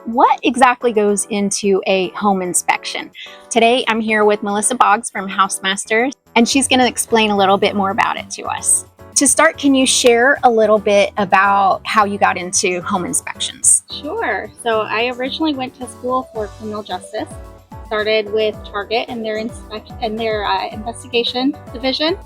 what exactly goes into a home inspection? Today, I'm here with Melissa Boggs from Housemaster, and she's going to explain a little bit more about it to us. To start, can you share a little bit about how you got into home inspections? Sure. So I originally went to school for criminal justice. Started with Target and their investigation division.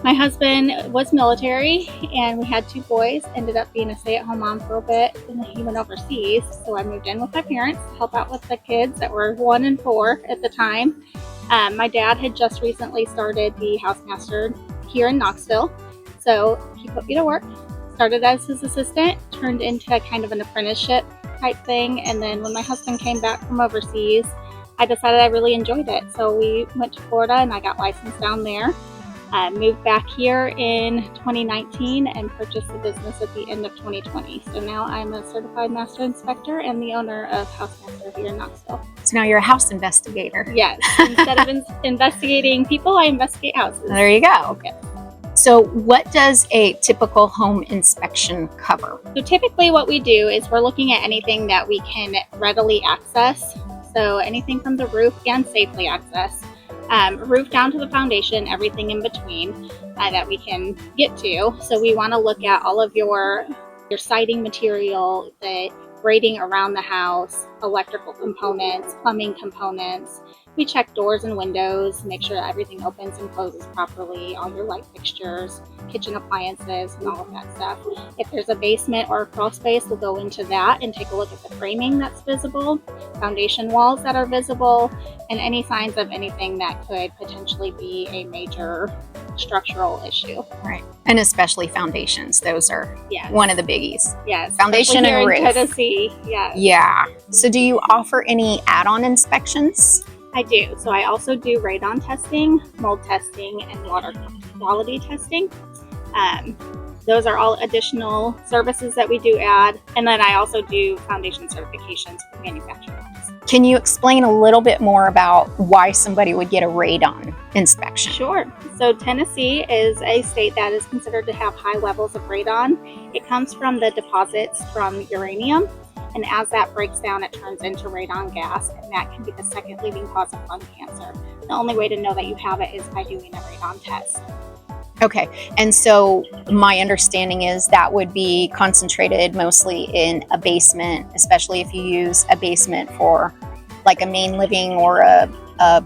My husband was military, and we had 2 boys. Ended up being a stay-at-home mom for a bit, and he went overseas. So I moved in with my parents to help out with the kids that were 1 and 4 at the time. My dad had just recently started the Housemaster here in Knoxville, so he put me to work. Started as his assistant, turned into kind of an apprenticeship type thing, and then when my husband came back from overseas, I decided I really enjoyed it. So we went to Florida and I got licensed down there. Moved back here in 2019 and purchased the business at the end of 2020. So now I'm a certified master inspector and the owner of Housemaster here in Knoxville. So now you're a house investigator. Yes. Instead of investigating people, I investigate houses. There you go. Okay. So what does a typical home inspection cover? So typically what we do is we're looking at anything that we can readily access. So anything from the roof and safely access. Roof down to the foundation, everything in between that we can get to. So we want to look at all of your siding material, the grading around the house, electrical components, plumbing components. We check doors and windows, make sure that everything opens and closes properly, all your light fixtures, kitchen appliances, and all of that stuff. If there's a basement or a crawl space, we'll go into that and take a look at the framing that's visible, foundation walls that are visible, and any signs of anything that could potentially be a major structural issue. Right. And especially foundations. Those are one of the biggies. Yes. Foundation and roof. In Tennessee. Yes. Yeah. So do you offer any add-on inspections? I do. So I also do radon testing, mold testing, and water quality testing. Those are all additional services that we do add. And then I also do foundation certifications for manufacturing homes. Can you explain a little bit more about why somebody would get a radon inspection? Sure. So Tennessee is a state that is considered to have high levels of radon. It comes from the deposits from uranium. And as that breaks down, it turns into radon gas, and that can be the second leading cause of lung cancer. The only way to know that you have it is by doing a radon test. Okay, and so my understanding is that would be concentrated mostly in a basement, especially if you use a basement for like a main living or a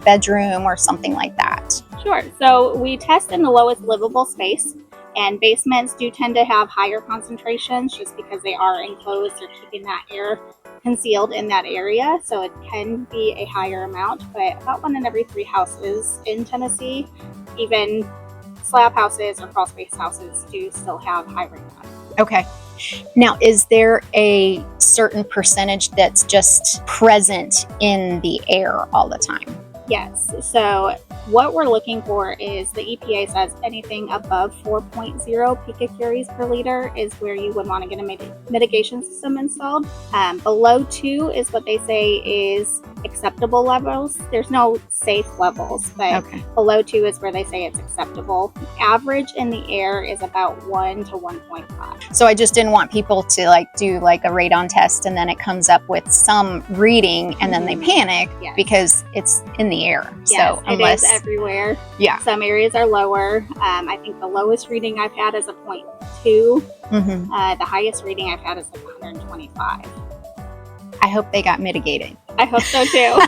bedroom or something like that. Sure, so we test in the lowest livable space. And basements do tend to have higher concentrations just because they are enclosed. They're keeping that air concealed in that area. So it can be a higher amount, but about 1 in every 3 houses in Tennessee, even slab houses or crawl space houses, do still have high radon. Okay. Now, is there a certain percentage that's just present in the air all the time? Yes. So what we're looking for is the EPA says anything above 4.0 picocuries per liter is where you would want to get a mitigation system installed. Below 2 is what they say is acceptable levels. There's no safe levels, but below 2 is where they say it's acceptable. Average in the air is about 1 to 1.5. So I just didn't want people to do a radon test and then it comes up with some reading and then they panic because it's in the air. Yes, so unless it is everywhere. Yeah. Some areas are lower. I think the lowest reading I've had is a 0.2. The highest reading I've had is 125. I hope they got mitigated. I hope so too.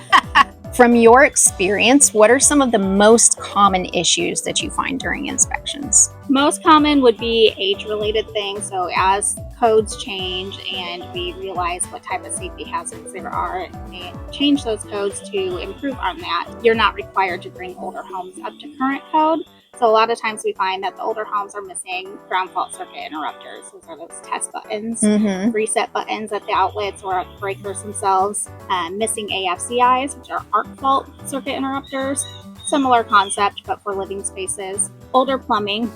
From your experience, what are some of the most common issues that you find during inspections? Most common would be age-related things. So as codes change and we realize what type of safety hazards there are and change those codes to improve on that, you're not required to bring older homes up to current code. So a lot of times we find that the older homes are missing ground fault circuit interrupters. Those are those test buttons, reset buttons at the outlets or at the breakers themselves, missing AFCIs, which are arc fault circuit interrupters. Similar concept, but for living spaces. Older plumbing,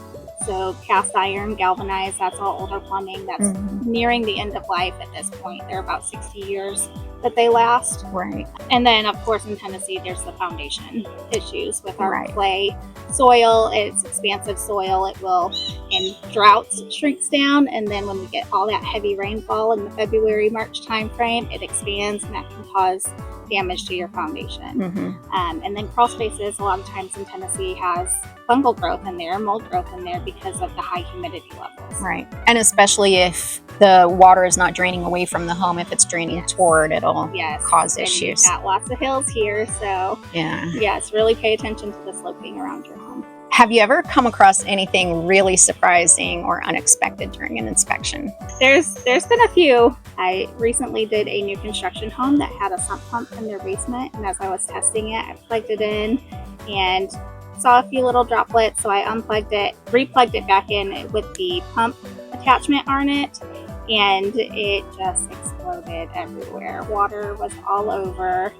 so cast iron, galvanized, that's all older plumbing that's nearing the end of life at this point. They're about 60 years that they last. Right. And then, of course, in Tennessee, there's the foundation issues with our Right. clay soil. It's expansive soil. It will, in droughts, shrinks down. And then when we get all that heavy rainfall in the February, March timeframe, it expands, and that can cause damage to your foundation. And then crawl spaces, a lot of times in Tennessee, has fungal growth in there, mold growth in there because of the high humidity levels. Right. And especially if the water is not draining away from the home, if it's draining toward, it'll cause And issues. you've got lots of hills here, so Yeah. yes, really pay attention to the sloping around your home. Have you ever come across anything really surprising or unexpected during an inspection? There's been a few. I recently did a new construction home that had a sump pump in their basement, and as I was testing it, I plugged it in and saw a few little droplets, so I unplugged it, replugged it back in with the pump attachment on it, and it just exploded everywhere. Water was all over.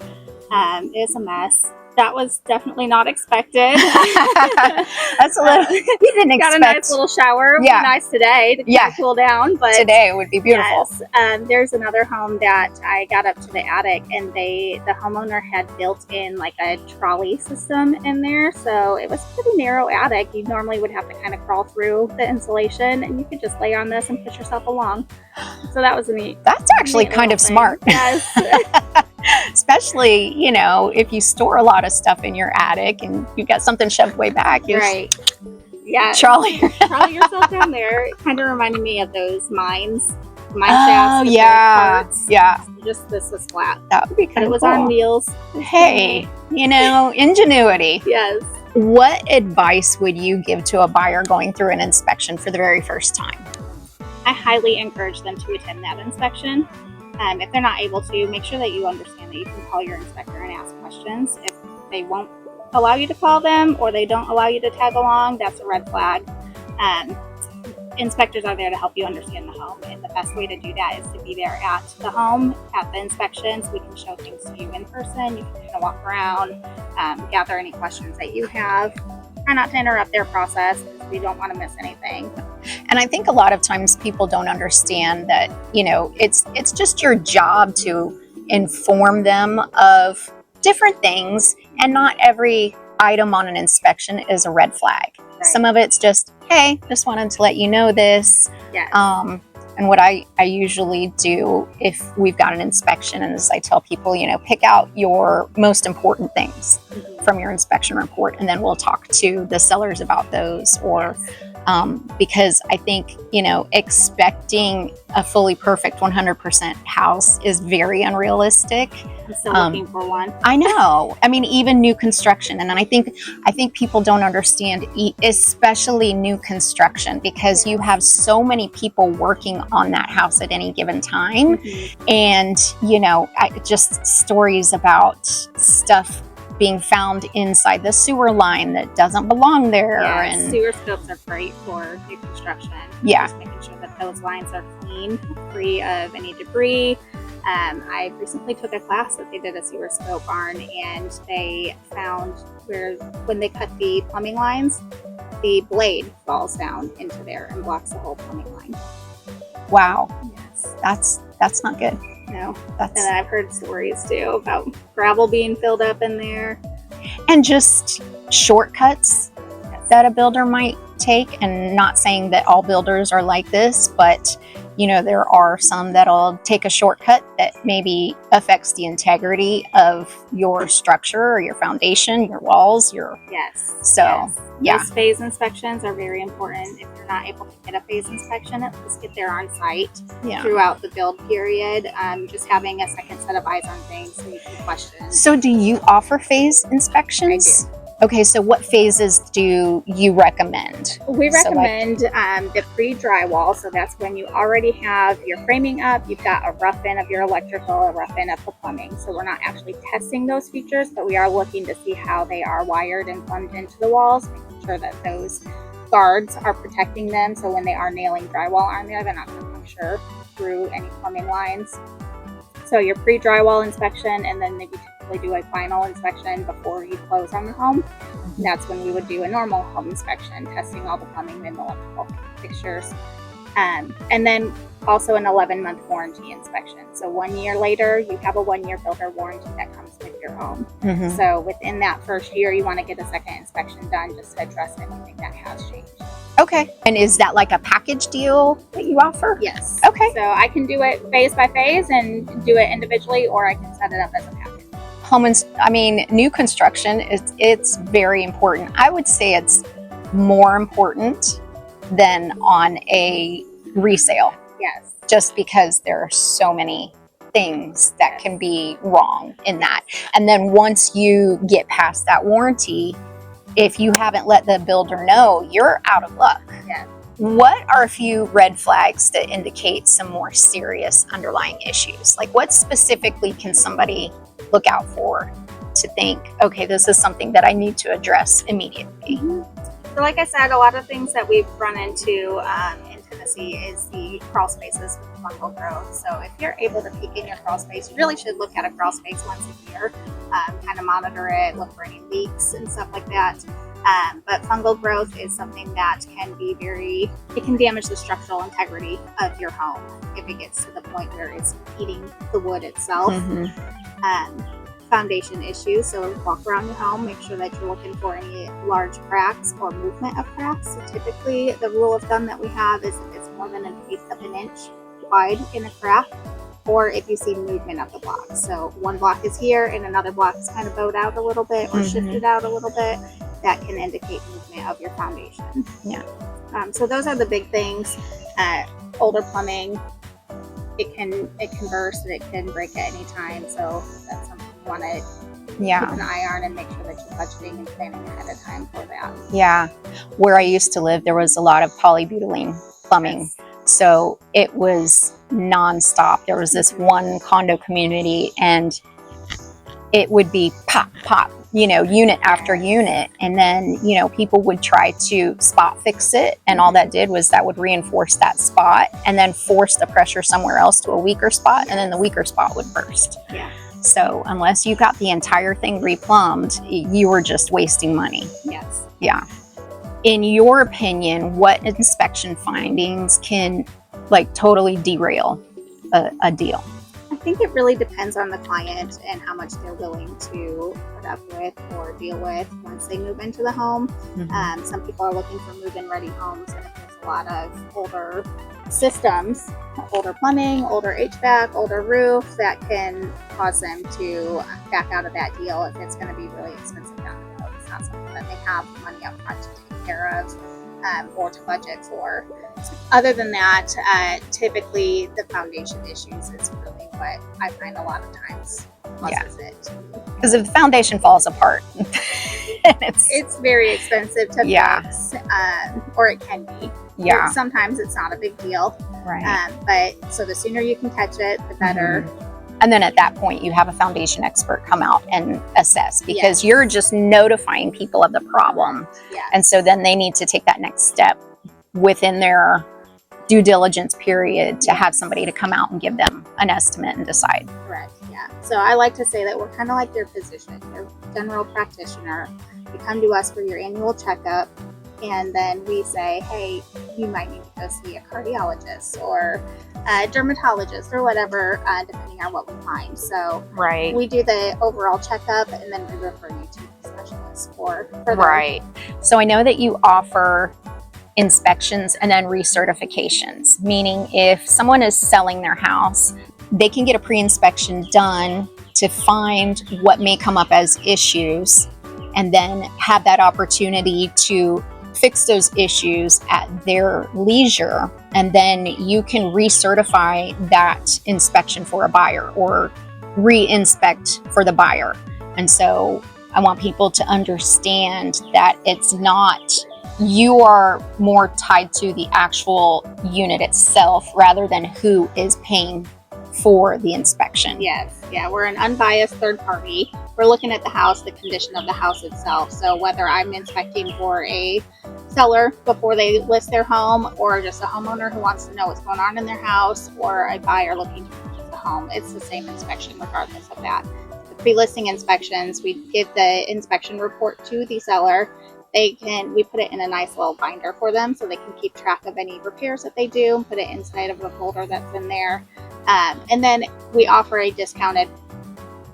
It's a mess. That was definitely not expected. That's a little, you didn't expect. Got a nice little shower. It was nice today to kind of cool down. But today it would be beautiful. Yes, there's another home that I got up to the attic, and the homeowner had built in like a trolley system in there. So it was a pretty narrow attic. You normally would have to kind of crawl through the insulation, and you could just lay on this and push yourself along. So that was neat. That's actually kind of smart. Yes. Especially, you know, if you store a lot of stuff in your attic and you've got something shoved way back. Right. Yeah. Trolley yourself down there. It kind of reminded me of those mine shafts. Oh, yeah. Yeah. Just this was flat. That would be kind But of it was cool. on wheels. Hey, you know, ingenuity. Yes. What advice would you give to a buyer going through an inspection for the very first time? I highly encourage them to attend that inspection. If they're not able to, make sure that you understand that you can call your inspector and ask questions. If they won't allow you to call them or they don't allow you to tag along, that's a red flag. Inspectors are there to help you understand the home, and the best way to do that is to be there at the home, at the inspections. We can show things to you in person. You can kind of walk around, gather any questions that you have. Try not to interrupt their process because we don't want to miss anything. And I think a lot of times people don't understand that, you know, it's just your job to inform them of different things, and not every item on an inspection is a red flag. Right. Some of it's just, hey, just wanted to let you know this. Yes. And what I usually do if we've got an inspection is I tell people, you know, pick out your most important things from your inspection report, and then we'll talk to the sellers about those. Or because I think, you know, expecting a fully perfect 100% house is very unrealistic. I'm still looking for one. I know. I mean, even new construction. And I think people don't understand, especially new construction, because you have so many people working on that house at any given time. And, you know, just stories about stuff being found inside the sewer line that doesn't belong there. Yeah, and sewer scopes are great for new construction. Yeah. Just making sure that those lines are clean, free of any debris. I recently took a class that they did a sewer scope on, and they found where when they cut the plumbing lines, the blade falls down into there and blocks the whole plumbing line. Wow. Yes. That's not good. No. That's And I've heard stories too about gravel being filled up in there. and just shortcuts that a builder might take, and not saying that all builders are like this, but you know, there are some that'll take a shortcut that maybe affects the integrity of your structure or your foundation, your walls, Yes. So, yes. yeah. Those phase inspections are very important. If you're not able to get a phase inspection, at least get there on site throughout the build period. Just having a second set of eyes on things so you can question. So do you offer phase inspections? I do. Okay, so what phases do you recommend? We So, like- recommend the pre-drywall. So that's when you already have your framing up, you've got a rough in of your electrical, a rough in of the plumbing. So we're not actually testing those features, but we are looking to see how they are wired and plumbed into the walls, making sure that those guards are protecting them. So when they are nailing drywall on there, they're not going to puncture through any plumbing lines. So your pre-drywall inspection, and then maybe typically do a final inspection before you close on the home. And that's when we would do a normal home inspection, testing all the plumbing and electrical fixtures. And then also an 11-month warranty inspection. So 1 year later, you have a 1-year builder warranty that comes with your home. So within that first year, you want to get a second inspection done just to address anything that has changed. Okay. And is that like a package deal that you offer? Yes. Okay. So I can do it phase by phase and do it individually, or I can set it up as a package. New construction, it's very important. I would say it's more important than on a resale. Yes. Just because there are so many things that can be wrong in that. And then once you get past that warranty, if you haven't let the builder know, you're out of luck. Yes. What are a few red flags that indicate some more serious underlying issues? Like what specifically can somebody look out for to think, okay, this is something that I need to address immediately? So like I said, a lot of things that we've run into in Tennessee is the crawl spaces with fungal growth. So if you're able to peek in your crawl space, you really should look at a crawl space once a year, kind of monitor it, look for any leaks and stuff like that. But fungal growth is something that it can damage the structural integrity of your home if it gets to the point where it's eating the wood itself. Foundation issues, so walk around your home, make sure that you're looking for any large cracks or movement of cracks. So typically the rule of thumb that we have is if it's more than 1/8 of an inch wide in a crack, or if you see movement of the block. So one block is here and another block is kind of bowed out a little bit or shifted out a little bit, that can indicate movement of your foundation. Yeah. So those are the big things. Older plumbing, it can burst, it can break at any time. So that's something you want to keep an eye on and make sure that you're budgeting and planning ahead of time for that. Yeah. Where I used to live, there was a lot of polybutylene plumbing. Yes. So it was nonstop. There was this one condo community and it would be pop, pop, unit after unit. And then, people would try to spot fix it. And all that did was that would reinforce that spot and then force the pressure somewhere else to a weaker spot. And then the weaker spot would burst. Yeah. So unless you got the entire thing replumbed, you were just wasting money. Yes. Yeah. In your opinion, what inspection findings can totally derail a deal? I think it really depends on the client and how much they're willing to put up with or deal with once they move into the home. Some people are looking for move-in ready homes, and if there's a lot of older systems, older plumbing, older HVAC, older roof, that can cause them to back out of that deal if it's going to be really expensive down the road. It's not something that they have money up front to take care of or to budget for. Other than that, typically the foundation issues is really what I find a lot of times causes it. Because if the foundation falls apart, it's very expensive to fix, or it can be. Yeah. Sometimes it's not a big deal. Right. But so the sooner you can catch it, the better. And then at that point, you have a foundation expert come out and assess, because you're just notifying people of the problem. Yeah. And so then they need to take that next step within their due diligence period to have somebody to come out and give them an estimate and decide. Correct. Yeah. So I like to say that we're kind of like your physician, your general practitioner. You come to us for your annual checkup, and then we say, hey, you might need to go see a cardiologist or a dermatologist or whatever, depending on what we find. So we do the overall checkup, and then we refer you to the specialist for Right. So I know that you offer inspections and then recertifications, meaning if someone is selling their house, they can get a pre-inspection done to find what may come up as issues, and then have that opportunity to fix those issues at their leisure. And then you can recertify that inspection for a buyer or re-inspect for the buyer. And so I want people to understand that it's not, you are more tied to the actual unit itself rather than who is paying for the inspection. Yes. Yeah. We're an unbiased third party. We're looking at the house, the condition of the house itself. So whether I'm inspecting for a seller before they list their home, or just a homeowner who wants to know what's going on in their house, or a buyer looking to purchase a home, it's the same inspection regardless of that. The pre-listing inspections, we give the inspection report to the seller, we put it in a nice little binder for them so they can keep track of any repairs that they do and put it inside of the folder that's in there. And then we offer a discounted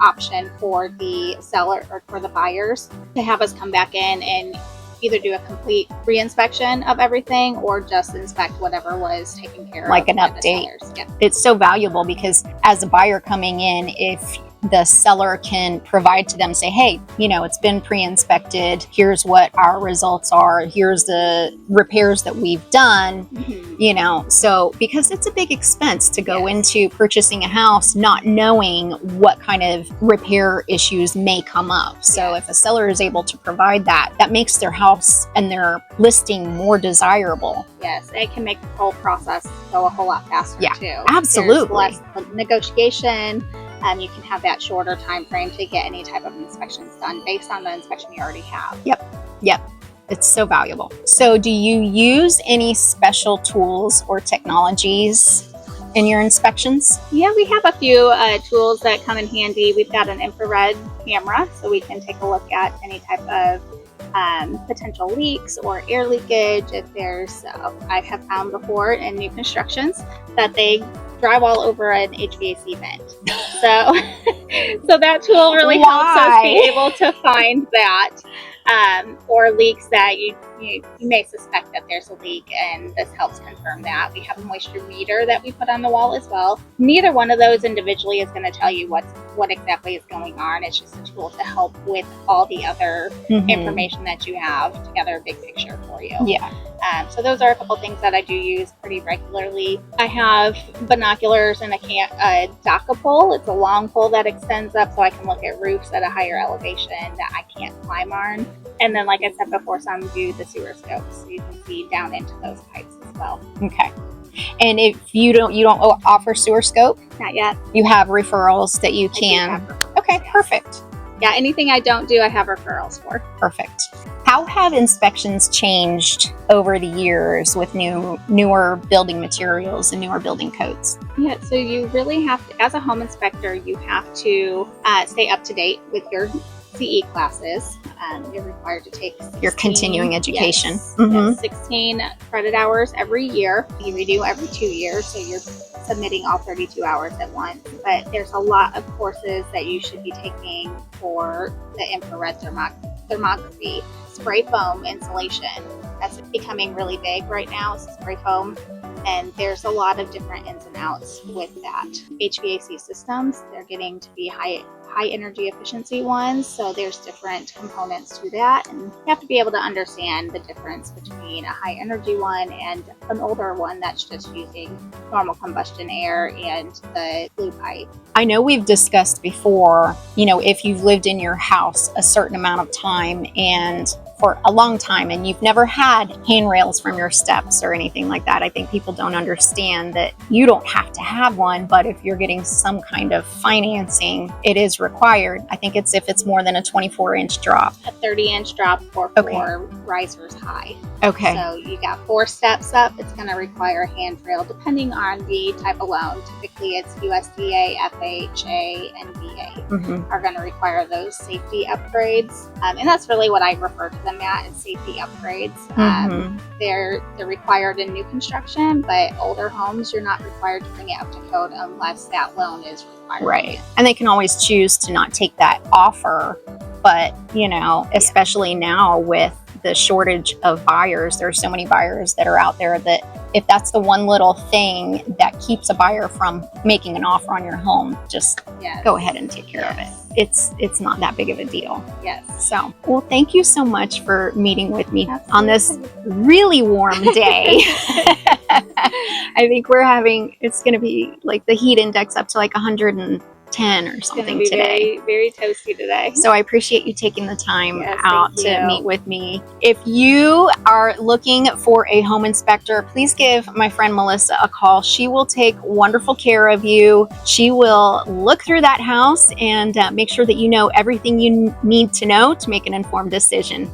option for the seller or for the buyers to have us come back in and either do a complete re-inspection of everything or just inspect whatever was taken care of. Like an update. Yeah. It's so valuable because as a buyer coming in, if the seller can provide to them, say, hey, you know, it's been pre-inspected, here's what our results are, here's the repairs that we've done, you know, so because it's a big expense to go into purchasing a house not knowing what kind of repair issues may come up. So if a seller is able to provide that, that makes their house and their listing more desirable. Yes, it can make the whole process go a whole lot faster too. Absolutely. There's less negotiation. You can have that shorter time frame to get any type of inspections done based on the inspection you already have. Yep. It's so valuable. So do you use any special tools or technologies in your inspections? Yeah, we have a few tools that come in handy. We've got an infrared camera, so we can take a look at any type of potential leaks or air leakage. If there's, I have found before in new constructions that they drive all over an HVAC vent. So that tool really helps us be able to find that, or leaks that you may suspect that there's a leak, and this helps confirm that. We have a moisture meter that we put on the wall as well. Neither one of those individually is going to tell you what exactly is going on. It's just a tool to help with all the other information that you have to gather a big picture for you. So those are a couple things that I do use pretty regularly. I have binoculars and a dock pole. It's a long pole that extends up so I can look at roofs at a higher elevation that I can't climb on. And then, like I said before, some do the sewer scopes, so you can see down into those pipes as well. Okay. And if you don't offer sewer scope? Not yet. You have referrals that you can. Okay, perfect. Yeah, anything I don't do, I have referrals for. Perfect. How have inspections changed over the years with newer building materials and newer building codes? Yeah, so you really have to, as a home inspector, you have to stay up to date with your CE classes. You're required to take 16, your continuing education. Yes, 16 credit hours every year. You renew every 2 years, so you're submitting all 32 hours at once. But there's a lot of courses that you should be taking for the infrared thermography, spray foam insulation. That's becoming really big right now, is spray foam. And there's a lot of different ins and outs with that. HVAC systems, they're getting to be high energy efficiency ones, so there's different components to that, and you have to be able to understand the difference between a high energy one and an older one that's just using normal combustion air and the blue pipe. I know we've discussed before, you know, if you've lived in your house a certain amount of time and for a long time and you've never had handrails from your steps or anything like that, I think people don't understand that you don't have to have one, but if you're getting some kind of financing, it is required. I think it's if it's more than a 24-inch drop. A 30-inch drop or 4 risers high. Okay. So you got 4 steps up. It's going to require a handrail depending on the type of loan. Typically it's USDA, FHA, and VA are going to require those safety upgrades. And that's really what I refer to them at, is safety upgrades. They're required in new construction, but older homes, you're not required to bring it up to code unless that loan is required. Right. And they can always choose to not take that offer. But, you know, especially now with the shortage of buyers, there's so many buyers that are out there that if that's the one little thing that keeps a buyer from making an offer on your home, just go ahead and take care of it. It's not that big of a deal. Yes. So, well, thank you so much for meeting with me on this really warm day. I think it's going to be like the heat index up to like 110 or something today. Very toasty today. So I appreciate you taking the time out to meet with me. If you are looking for a home inspector, please give my friend Melissa a call. She will take wonderful care of you. She will look through that house and make sure that you know everything you need to know to make an informed decision.